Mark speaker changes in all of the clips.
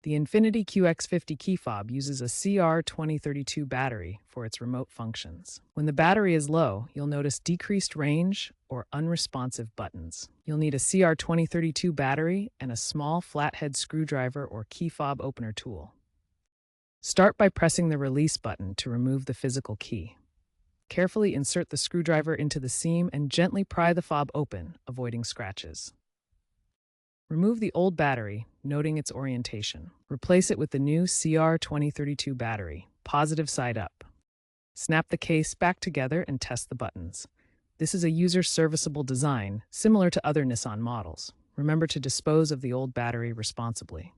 Speaker 1: The INFINITI QX50 key fob uses a CR2032 battery for its remote functions. When the battery is low, you'll notice decreased range or unresponsive buttons. You'll need a CR2032 battery and a small flathead screwdriver or key fob opener tool. Start by pressing the release button to remove the physical key. Carefully insert the screwdriver into the seam and gently pry the fob open, avoiding scratches. Remove the old battery, noting its orientation. Replace it with the new CR2032 battery, positive side up. Snap the case back together and test the buttons. This is a user-serviceable design, similar to other Nissan models. Remember to dispose of the old battery responsibly.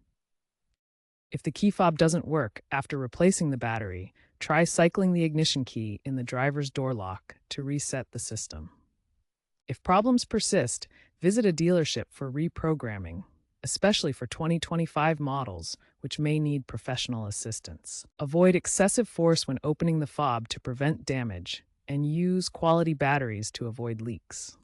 Speaker 1: If the key fob doesn't work after replacing the battery, try cycling the ignition key in the driver's door lock to reset the system. If problems persist, visit a dealership for reprogramming, especially for 2025 models, which may need professional assistance. Avoid excessive force when opening the fob to prevent damage, and use quality batteries to avoid leaks.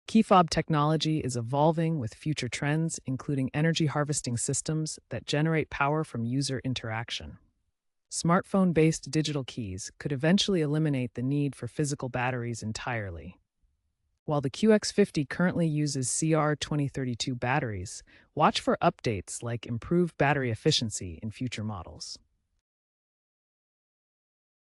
Speaker 1: Key fob technology is evolving with future trends, including energy harvesting systems that generate power from user interaction. Smartphone-based digital keys could eventually eliminate the need for physical batteries entirely. While the QX50 currently uses CR2032 batteries, watch for updates like improved battery efficiency in future models.